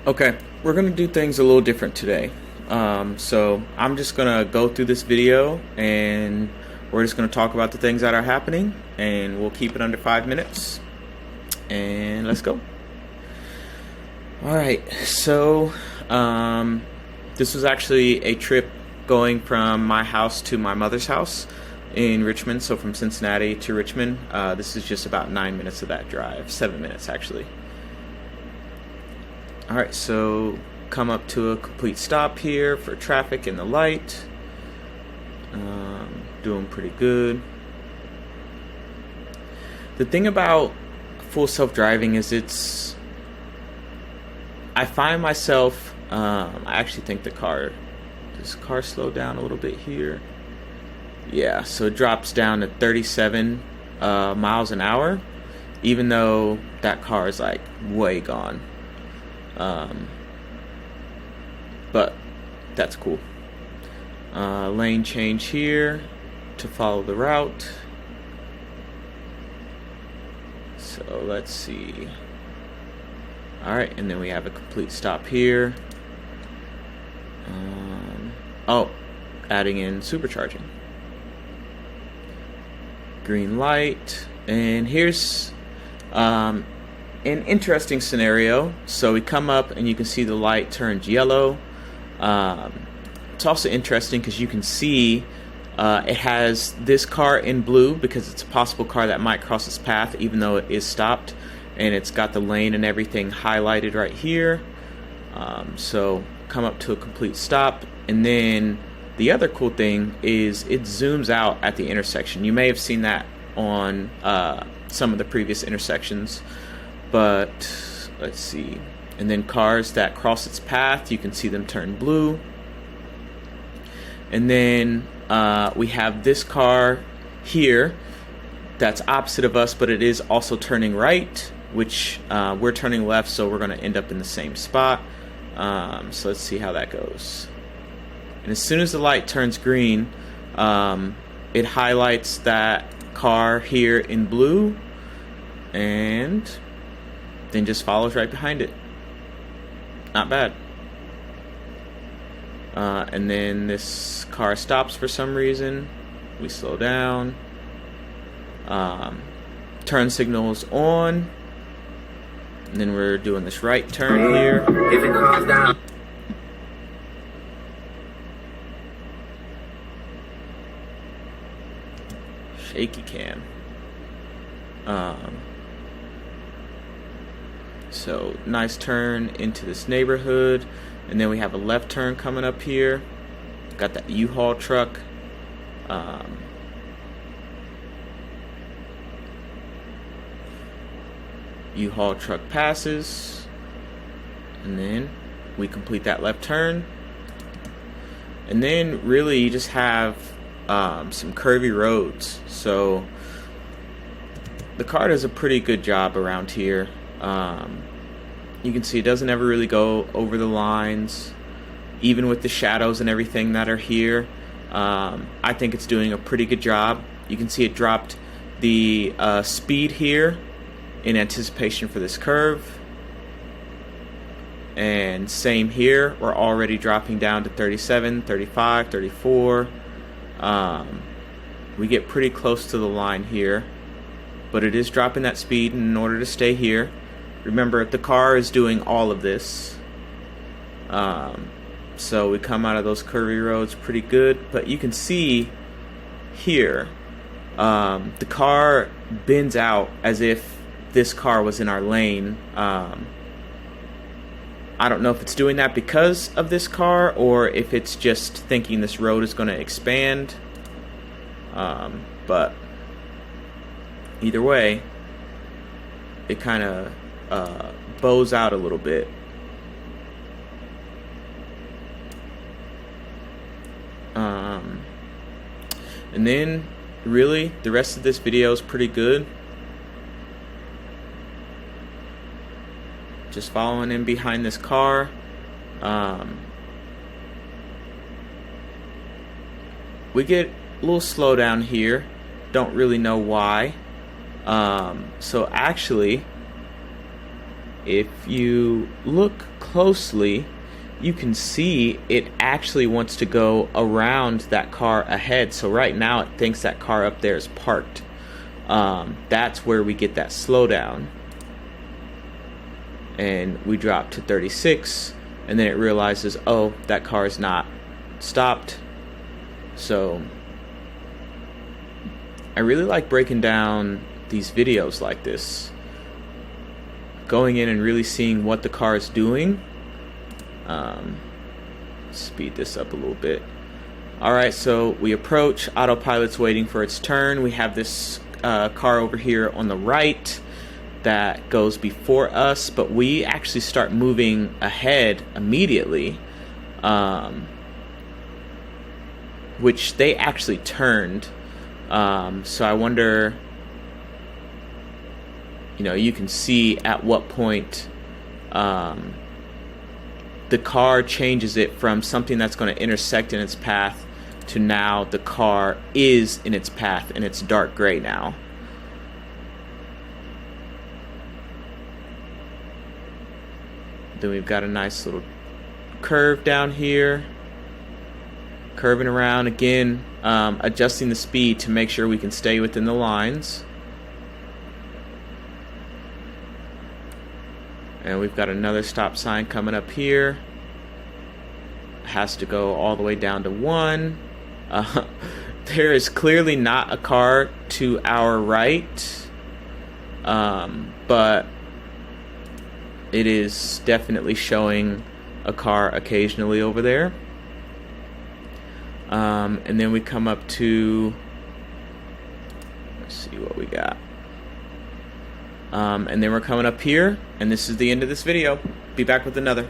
Okay, we're going to do things a little different today. So I'm just going to go through this video and we're just going to talk about the things that are happening, and we'll keep it under 5 minutes. And let's go. Alright, so this was actually a trip going from my house to my mother's house in Richmond. So from Cincinnati to Richmond, this is just about 9 minutes of that drive, 7 minutes actually. Alright, so come up to a complete stop here for traffic and the light. Doing pretty good. The thing about full self-driving is I find myself, I actually think does the car slow down a little bit here? Yeah, so it drops down to 37 miles an hour, even though that car is like way gone. But that's cool. Lane change here to follow the route. So let's see. Alright, and then we have a complete stop here. Adding in supercharging. Green light. And here's an interesting scenario. So we come up and you can see the light turns yellow. It's also interesting because you can see it has this car in blue because it's a possible car that might cross its path even though it is stopped, and it's got the lane and everything highlighted right here. So come up to a complete stop, and then the other cool thing is it zooms out at the intersection. You may have seen that on some of the previous intersections, but let's see. And then cars that cross its path, you can see them turn blue. And then we have this car here that's opposite of us, but it is also turning right, which we're turning left, so we're going to end up in the same spot. So let's see how that goes. And as soon as the light turns green, it highlights that car here in blue and then just follows right behind it. Not bad. And then this car stops for some reason. We slow down. Turn signals on. And then we're doing this right turn here. If it calms down. Shaky cam. So nice turn into this neighborhood, and then we have a left turn coming up here. Got that U-Haul truck. U-Haul truck passes, and then we complete that left turn, and then really you just have some curvy roads. So the car does a pretty good job around here. You can see it doesn't ever really go over the lines, even with the shadows and everything that are here. I think it's doing a pretty good job. You can see it dropped the speed here in anticipation for this curve, and same here, we're already dropping down to 37, 35, 34. We get pretty close to the line here, but it is dropping that speed in order to stay here. Remember, the car is doing all of this. So we come out of those curvy roads pretty good, but you can see here the car bends out as if this car was in our lane. I don't know if it's doing that because of this car or if it's just thinking this road is going to expand. But either way, it kind of bows out a little bit. And then really the rest of this video is pretty good. Just following in behind this car. We get a little slowdown here. Don't really know why. So actually if you look closely, you can see it actually wants to go around that car ahead. So right now it thinks that car up there is parked. That's where we get that slowdown. And we drop to 36, and then it realizes, oh, that car is not stopped. So I really like breaking down these videos like this, going in and really seeing what the car is doing. Speed this up a little bit. Alright, so we approach, autopilot's waiting for its turn. We have this car over here on the right that goes before us, but we actually start moving ahead immediately, which they actually turned. So I wonder, you can see at what point the car changes it from something that's going to intersect in its path to now the car is in its path and it's dark gray now. Then we've got a nice little curve down here, curving around again, adjusting the speed to make sure we can stay within the lines. And we've got another stop sign coming up here. Has to go all the way down to 1. There is clearly not a car to our right, but it is definitely showing a car occasionally over there. And then we come up to, let's see what we got. And then we're coming up here, and this is the end of this video. Be back with another.